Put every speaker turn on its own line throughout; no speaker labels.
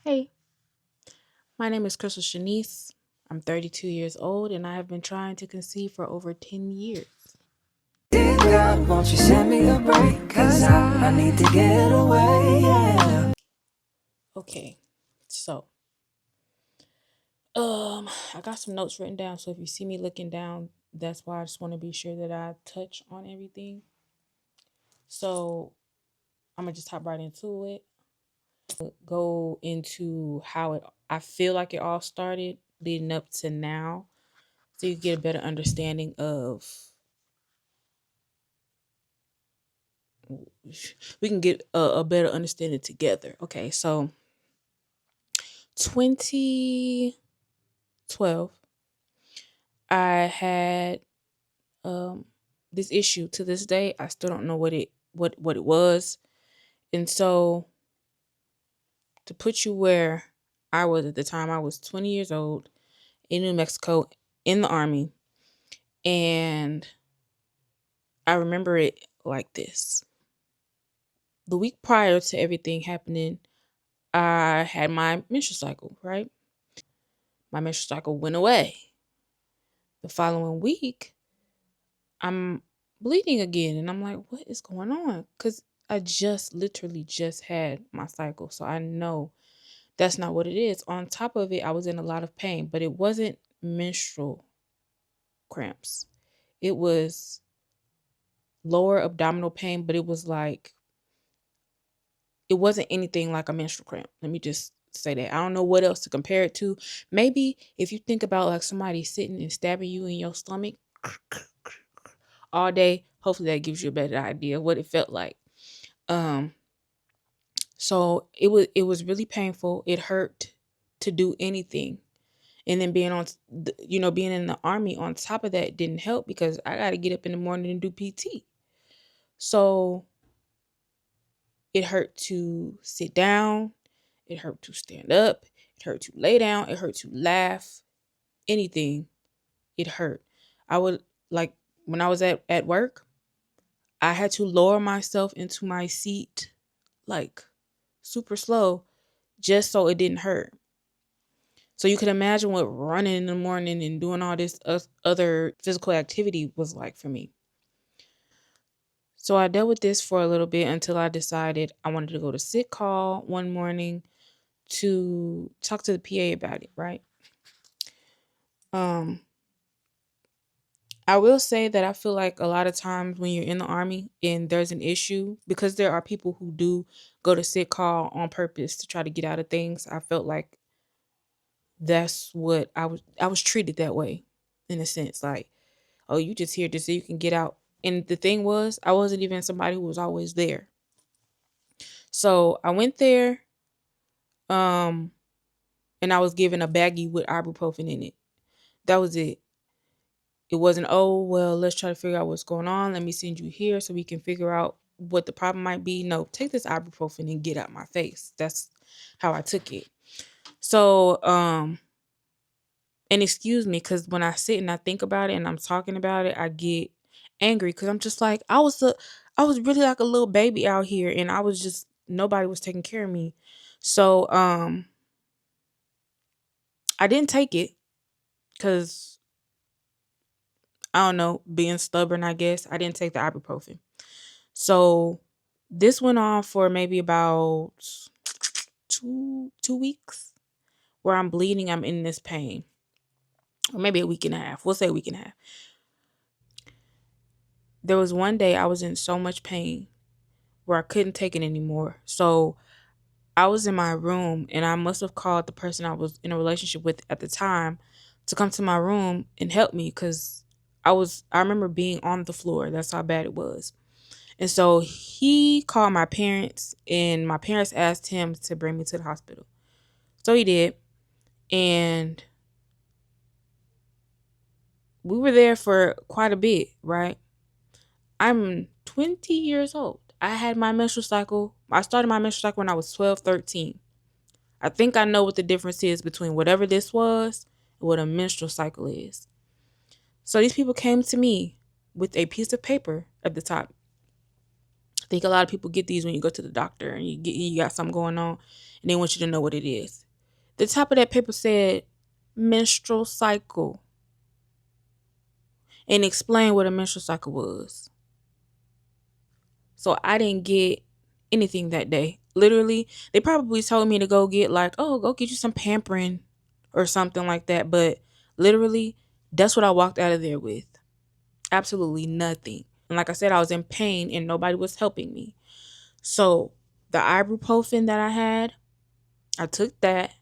Hey, my name is Crystal Shanice. I'm 32 years old and I have been trying to conceive for over 10 years.
Dear God, won't you send me a break? Cause I need to get away, yeah.
Okay, so I got some notes written down, so if you see me looking down, that's why I just want to be sure that I touch on everything. So I'm gonna just hop right into it. Go into how I feel like it all started leading up to now, so you get a better understanding of we can get a better understanding together. Okay, so 2012, I had um this issue. To this day, I still don't know what it was. And so to put you where I was at the time, I was 20 years old in New Mexico in the army, and I remember it like this. The week prior to everything happening, I had my menstrual cycle, right? My menstrual cycle went away. The following week, I'm bleeding again. And I'm like, what is going on? Because I just literally just had my cycle. So I know that's not what it is. On top of it, I was in a lot of pain, but it wasn't menstrual cramps. It was lower abdominal pain, but it was like, it wasn't anything like a menstrual cramp. Let me just say that. I don't know what else to compare it to. Maybe if you think about like somebody sitting and stabbing you in your stomach all day, hopefully that gives you a better idea of what it felt like. Um, so it was really painful. It hurt to do anything. And then being being in the army on top of that didn't help because I got to get up in the morning and do PT. So it hurt to sit down, it hurt to stand up, it hurt to lay down, it hurt to laugh, anything. It hurt. I would like when I was at work, I had to lower myself into my seat like super slow just so it didn't hurt. So you can imagine what running in the morning and doing all this other physical activity was like for me. So I dealt with this for a little bit until I decided I wanted to go to sick call one morning to talk to the PA about it, right? Um I will say that I feel like a lot of times when you're in the army and there's an issue, because there are people who do go to sick call on purpose to try to get out of things, I felt like that's what I was treated that way in a sense. Like, oh, you just here just so you can get out. And the thing was, I wasn't even somebody who was always there. So I went there, um, and I was given a baggie with ibuprofen in it. That was it. It wasn't, oh, well, let's try to figure out what's going on. Let me send you here so we can figure out what the problem might be. No, take this ibuprofen and get out my face. That's how I took it. So, and excuse me, because when I sit and I think about it and I'm talking about it, I get angry because I'm just like, I was really like a little baby out here and I was just, nobody was taking care of me. So, I didn't take it because I don't know, being stubborn, I guess. I didn't take the ibuprofen. So this went on for maybe about two weeks where I'm bleeding. I'm in this pain, or maybe a week and a half. We'll say a week and a half. There was one day I was in so much pain where I couldn't take it anymore. So I was in my room and I must have called the person I was in a relationship with at the time to come to my room and help me because I remember being on the floor. That's how bad it was. And so he called my parents, and my parents asked him to bring me to the hospital. So he did. And we were there for quite a bit, right? I'm 20 years old. I had my menstrual cycle. I started my menstrual cycle when I was 12, 13. I think I know what the difference is between whatever this was and what a menstrual cycle is. So these people came to me with a piece of paper at the top. I think a lot of people get these when you go to the doctor and you got something going on. and they want you to know what it is. The top of that paper said menstrual cycle and explain what a menstrual cycle was. So I didn't get anything that day. Literally, they probably told me to go get like, oh, go get you some pampering or something like that. But literally, that's what I walked out of there with. Absolutely nothing. And like I said, I was in pain and nobody was helping me. So the ibuprofen that I had, I took that,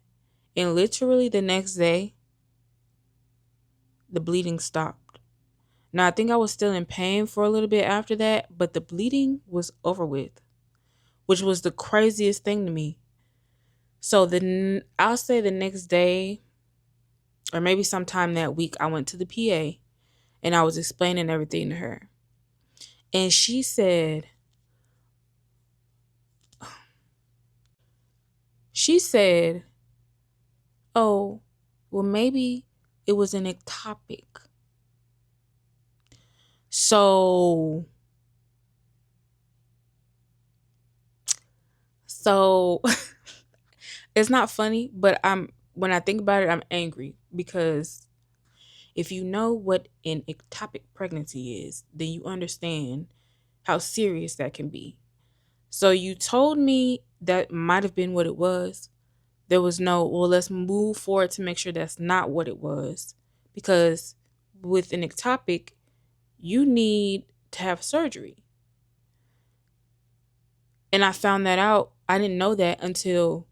and literally the next day, the bleeding stopped. Now, I think I was still in pain for a little bit after that, but the bleeding was over with, which was the craziest thing to me. So I'll say the next day, or maybe sometime that week, I went to the PA and I was explaining everything to her. And she said, oh, well, maybe it was an ectopic. So it's not funny, but when I think about it, I'm angry because if you know what an ectopic pregnancy is, then you understand how serious that can be. So you told me that might have been what it was. There was no, well, let's move forward to make sure that's not what it was. Because with an ectopic, you need to have surgery. And I found that out. I didn't know that until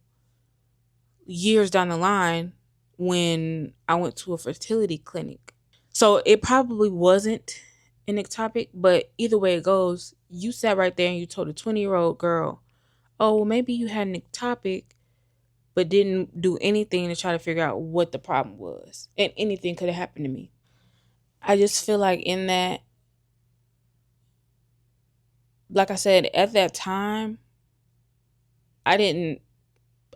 years down the line when I went to a fertility clinic. So it probably wasn't an ectopic, but either way it goes, you sat right there and you told a 20-year-old girl, oh, well, maybe you had an ectopic, but didn't do anything to try to figure out what the problem was. And anything could have happened to me. I just feel like in that, like I said, at that time, I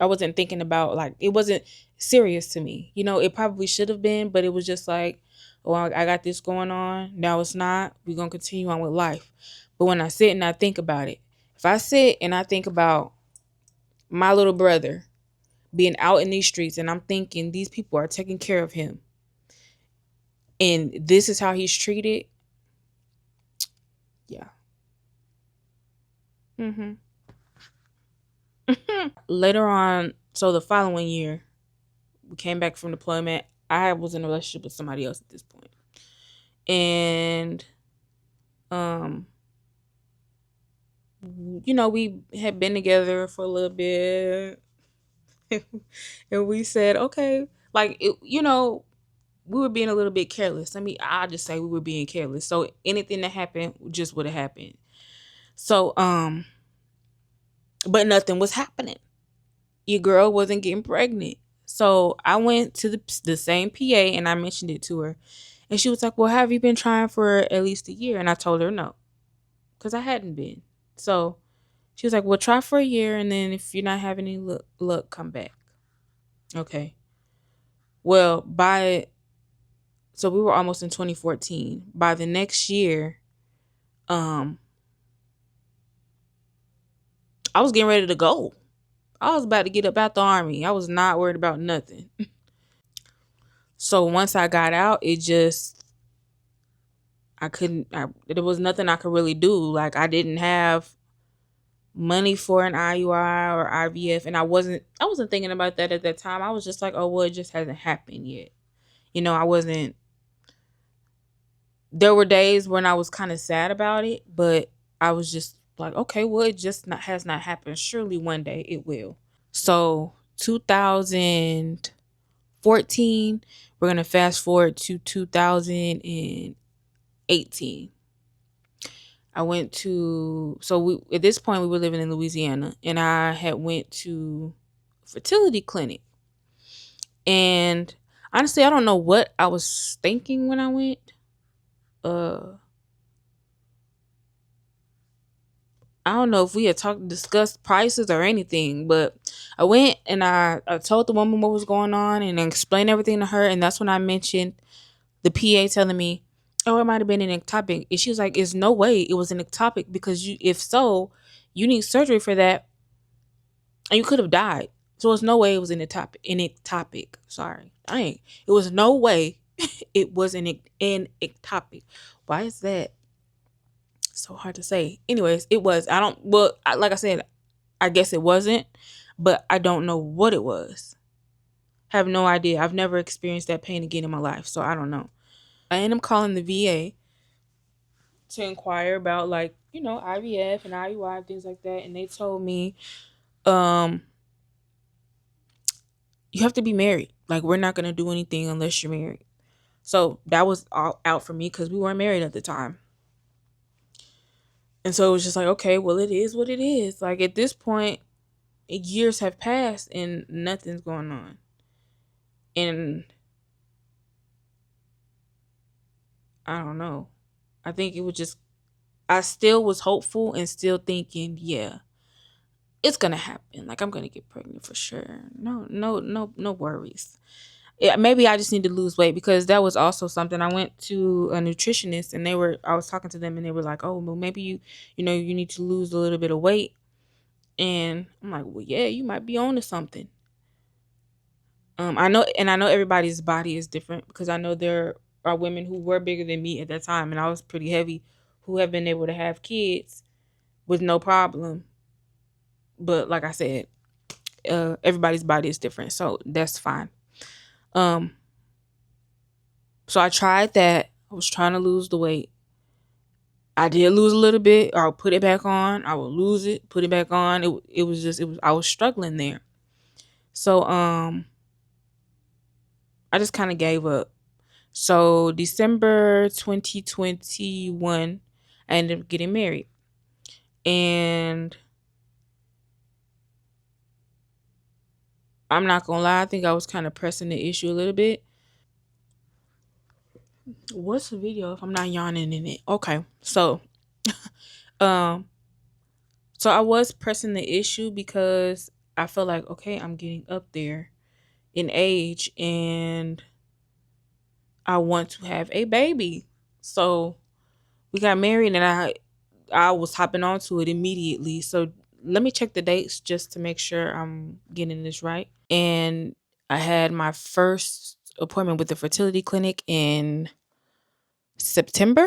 wasn't thinking about, like, it wasn't serious to me. You know, it probably should have been, but it was just like, oh, I got this going on. Now it's not. We're going to continue on with life. But when I sit and I think about it, if I sit and I think about my little brother being out in these streets and I'm thinking these people are taking care of him and this is how he's treated, yeah. hmm Later on, so the following year, we came back from deployment. I was in a relationship with somebody else at this point. And um we had been together for a little bit. And we said, okay, like we were being a little bit careless. I'll just say we were being careless. So anything that happened just would have happened. So but nothing was happening. Your girl wasn't getting pregnant. So I went to the same PA and I mentioned it to her. And she was like, well, have you been trying for at least a year? And I told her no, because I hadn't been. So she was like, well, try for a year. And then if you're not having any luck, come back. Okay. Well, so we were almost in 2014. By the next year, I was getting ready to go. I was about to get up out the army. I was not worried about nothing. So once I got out, there was nothing I could really do. Like, I didn't have money for an IUI or IVF, and I wasn't thinking about that at that time. I was just like, oh, well, it just hasn't happened yet. I wasn't. There were days when I was kind of sad about it, but I was just like, okay, well, it just has not happened. Surely one day it will. So 2014, we're gonna fast forward to 2018. I went to at this point we were living in Louisiana, and I had went to a fertility clinic. And honestly, I don't know what I was thinking when I went. I don't know if we had discussed prices or anything, but I went and I told the woman what was going on and explained everything to her. And that's when I mentioned the PA telling me, oh, it might have been an ectopic. And she was like, there's no way it was an ectopic, because if so, you need surgery for that and you could have died. So it's no way it was in ectopic. Sorry. It was no way it was in ectopic. Why is that so hard to say? Anyways, it was. I don't well, like I said, I guess it wasn't, but I don't know what it was. Have no idea. I've never experienced that pain again in my life, so I don't know. I end up calling the VA to inquire about, like, IVF and IUI, things like that, and they told me, um, you have to be married. Like, we're not gonna do anything unless you're married. So that was all out for me because we weren't married at the time. And so it was just like, okay, well, it is what it is. Like, at this point, years have passed and nothing's going on. And I don't know. I think it was just, I still was hopeful and still thinking, yeah, it's gonna happen. Like, I'm gonna get pregnant for sure. No, no, no, no worries. Yeah, maybe I just need to lose weight, because that was also something. I went to a nutritionist and I was talking to them and they were like, oh, well, maybe you need to lose a little bit of weight. And I'm like, well, yeah, you might be on to something. I know everybody's body is different, because I know there are women who were bigger than me at that time, and I was pretty heavy, who have been able to have kids with no problem. But like I said, everybody's body is different, so that's fine. Um, so I tried that. I was trying to lose the weight. I did lose a little bit. I'll put it back on. I will lose it, put it back on. It was just, it was, I was struggling there. So I just kind of gave up. So December 2021, I ended up getting married. And I'm not gonna lie, I think I was kind of pressing the issue a little bit. What's the video if I'm not yawning in it? Okay. Um so I was pressing the issue because I felt like, okay, I'm getting up there in age and I want to have a baby. So we got married and I was hopping onto it immediately. So let me check the dates just to make sure I'm getting this right. And I had my first appointment with the fertility clinic in September.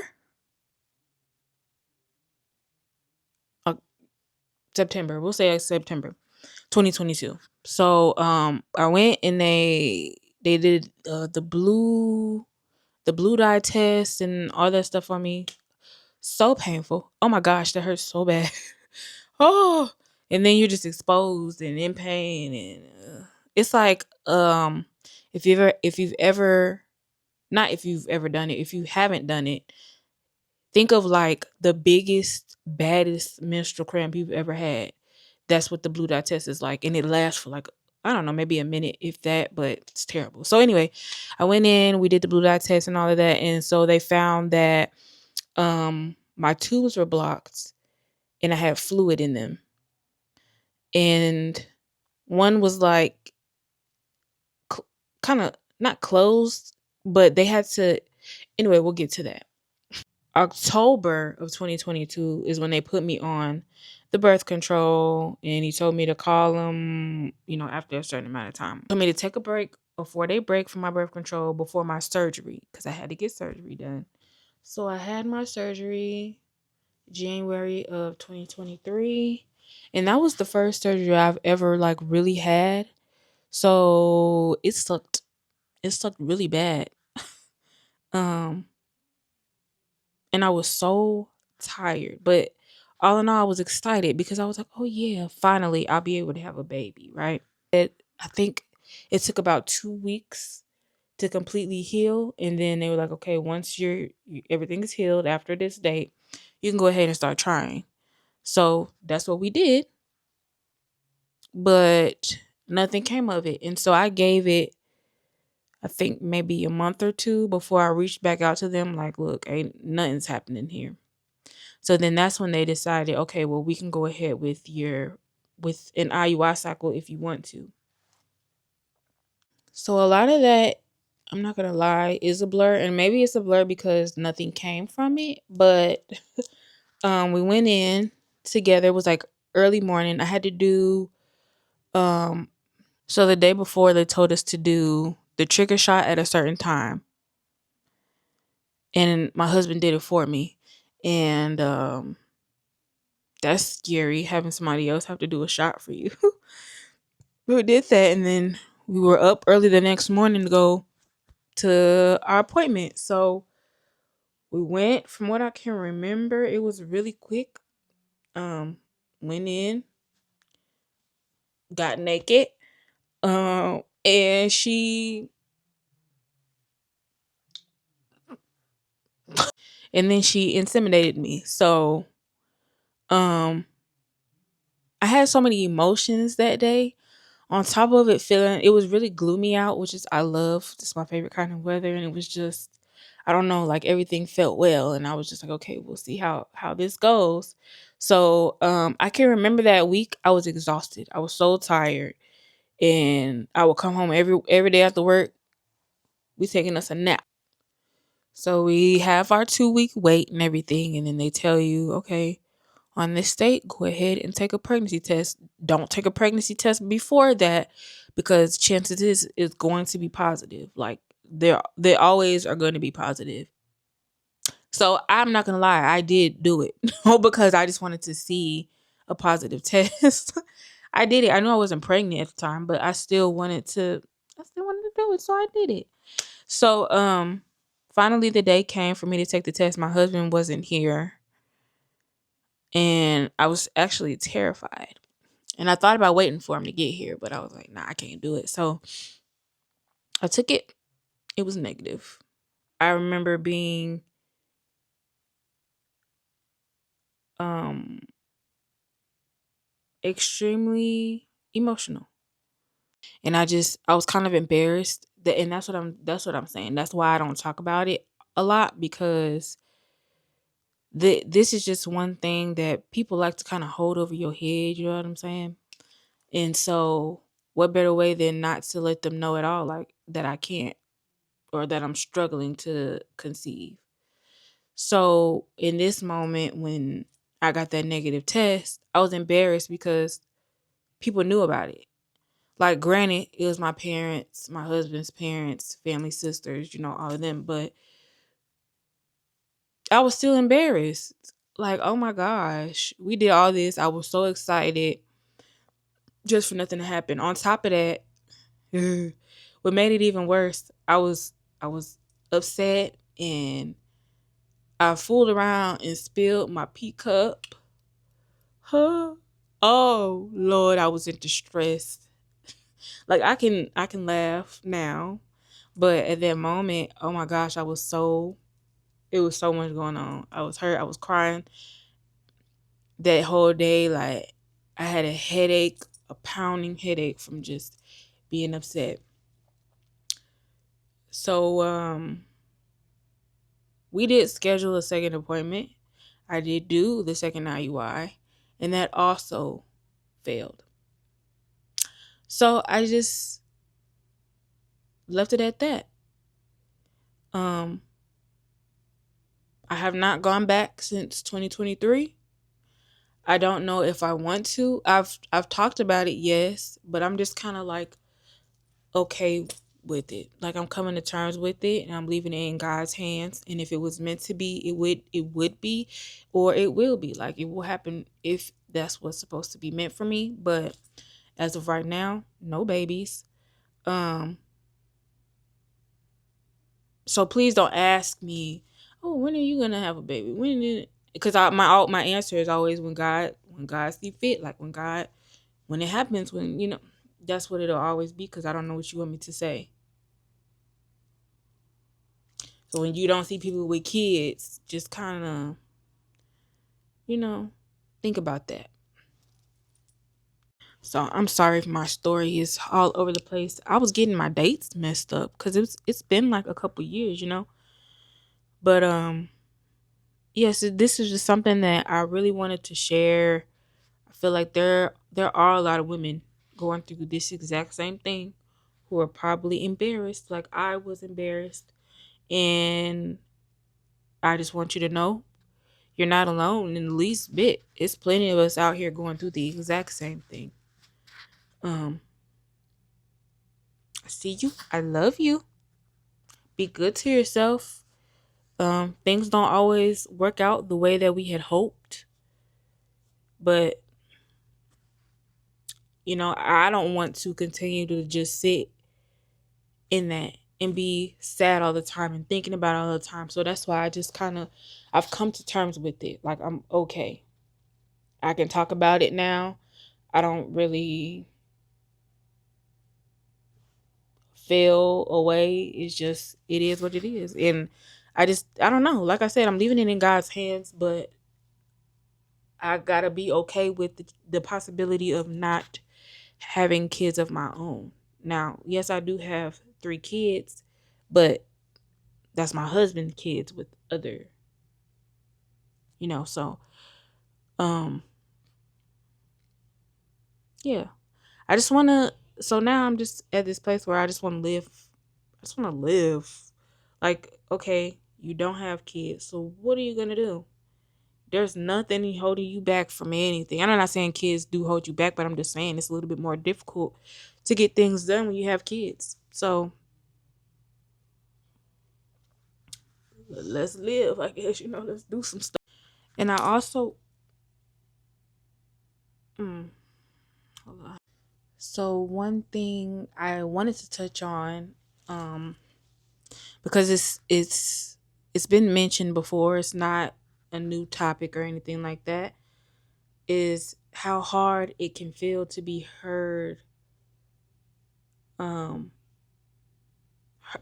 Uh, September. We'll say September 2022. So I went and they did the blue dye test and all that stuff on me. So painful. Oh my gosh, that hurts so bad. Oh, and then you're just exposed and in pain, and it's like, if you've ever not if you've ever done it, if you haven't done it, think of like the biggest, baddest menstrual cramp you've ever had. That's what the blue dot test is like, and it lasts for like, I don't know, maybe a minute if that, but it's terrible. So anyway, I went in, we did the blue dot test and all of that, and so they found that my tubes were blocked and I had fluid in them. And one was like kind of not closed, but they had to. Anyway, we'll get to that. October of 2022 is when they put me on the birth control, and he told me to call him, after a certain amount of time. He told me to take a break, a 4-day break from my birth control before my surgery, because I had to get surgery done. So I had my surgery January of 2023, and that was the first surgery I've ever like really had. So it sucked. It sucked really bad. Um, and I was so tired, but all in all, I was excited because I was like, "Oh yeah, finally I'll be able to have a baby." Right? I think it took about 2 weeks to completely heal, and then they were like, "Okay, once everything is healed after this date, you can go ahead and start trying." So that's what we did, but nothing came of it, and so I gave it, I think, maybe a month or two before I reached back out to them like, look, ain't nothing's happening here. So then that's when they decided, okay, well, we can go ahead with an IUI cycle if you want to. So a lot of that, I'm not gonna lie, is a blur, and maybe it's a blur because nothing came from it. But we went in together. It was like early morning. I had to do So the day before, they told us to do the trigger shot at a certain time, and my husband did it for me, and that's scary having somebody else have to do a shot for you. We did that, and then we were up early the next morning to go to our appointment. So we went. From what I can remember, it was really quick. Um, Went in, got naked, and she intimidated me. So um, I had so many emotions that day. On top of it, feeling it was really gloomy out, which is I love. It's my favorite kind of weather, and it was just I don't know, like everything felt well, and I was just like, okay, we'll see how this goes. So I can remember that week I was exhausted. I was so tired, and I would come home every day after work. We taking us a nap. So we have our 2 week wait and everything, and then they tell you, okay, on this date, go ahead and take a pregnancy test. Don't take a pregnancy test before that because chances is it's going to be positive. Like they always are going to be positive. So I'm not gonna lie, I did do it because I just wanted to see a positive test. I did it. I knew I wasn't pregnant at the time, but I still wanted to do it, so I did it. So finally the day came for me to take the test. My husband wasn't here, and I was actually terrified. And I thought about waiting for him to get here, but I was like, nah, I can't do it. So I took it. It was negative. I remember being um extremely emotional. And I was kind of embarrassed that, and that's what I'm saying. That's why I don't talk about it a lot, because this is just one thing that people like to kind of hold over your head, you know what I'm saying? And so what better way than not to let them know at all, like that I can't, or that I'm struggling to conceive. So in this moment when I got that negative test, I was embarrassed because people knew about it. Like, granted, it was my parents, my husband's parents, family, sisters, all of them, but I was still embarrassed. Like, oh my gosh, we did all this. I was so excited just for nothing to happen. On top of that, what made it even worse, I was upset, and I fooled around and spilled my pea cup. Huh? Oh Lord, I was in distress. Like, I can laugh now, but at that moment, oh my gosh, it was so much going on. I was hurt. I was crying that whole day. Like, I had a headache, a pounding headache from just being upset. So we did schedule a second appointment. I did do the second IUI, and that also failed. So I just left it at that. Um, I have not gone back since 2023. I don't know if I want to. I've talked about it, yes, but I'm just kind of like okay with it. Like, I'm coming to terms with it, and I'm leaving it in God's hands. And if it was meant to be, it would be, or it will be. Like, it will happen if that's what's supposed to be meant for me. But as of right now, no babies. Um, so please don't ask me, oh, when are you gonna have a baby? Because my answer is always when God see fit, like when it happens, that's what it'll always be, because I don't know what you want me to say. So when you don't see people with kids, just kind of, you know, think about that. So I'm sorry if my story is all over the place. I was getting my dates messed up because it's been like a couple years. But yes, this is just something that I really wanted to share. I feel like there are a lot of women going through this exact same thing who are probably embarrassed, like I was embarrassed. And I just want you to know you're not alone in the least bit. It's plenty of us out here going through the exact same thing. Um, see you. I love you. Be good to yourself. Things don't always work out the way that we had hoped, but I don't want to continue to just sit in that and be sad all the time and thinking about it all the time. So that's why I just I've come to terms with it. Like, I'm okay. I can talk about it now. I don't really feel away. It's just, it is what it is. And I don't know. Like I said, I'm leaving it in God's hands, but I gotta be okay with the possibility of not having kids of my own. Now, yes, I do have 3 kids, but that's my husband's kids with other, so yeah. I just want to So now I'm just at this place where I just want to live. I just want to live. Like, okay, you don't have kids. So what are you going to do? There's nothing holding you back from anything. I'm not saying kids do hold you back, but I'm just saying it's a little bit more difficult to get things done when you have kids. So let's live, I guess, let's do some stuff. And I also, hold on. So one thing I wanted to touch on, because it's been mentioned before, it's not a new topic or anything like that, is how hard it can feel to be heard,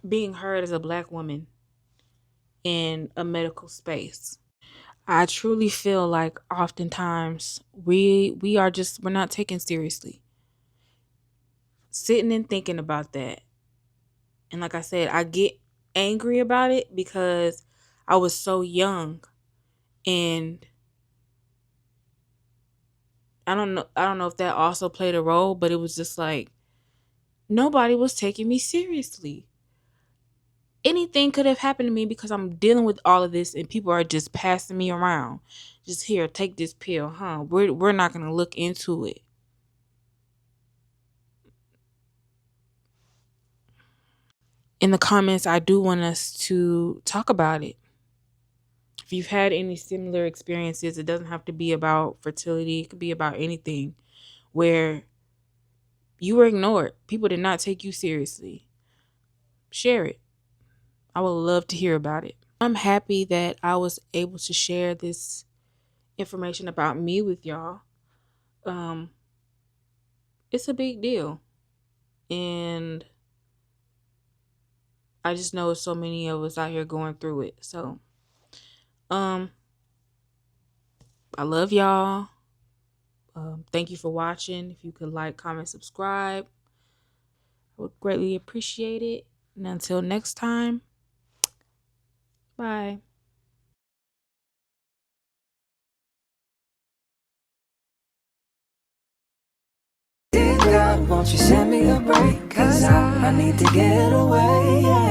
being heard as a Black woman in a medical space. I truly feel like oftentimes we're not taken seriously. Sitting and thinking about that. And like I said, I get angry about it because I was so young, and I don't know if that also played a role, but it was just like nobody was taking me seriously. Anything could have happened to me because I'm dealing with all of this and people are just passing me around. Just here, take this pill, huh? We're not going to look into it. In the comments, I do want us to talk about it. If you've had any similar experiences, it doesn't have to be about fertility. It could be about anything where you were ignored. People did not take you seriously. Share it. I would love to hear about it. I'm happy that I was able to share this information about me with y'all. It's a big deal. And I just know so many of us out here going through it. So, I love y'all. Thank you for watching. If you could like, comment, subscribe, I would greatly appreciate it. And until next time, bye.
Dear God, won't you send me a break? 'Cause I need to get away. Yeah.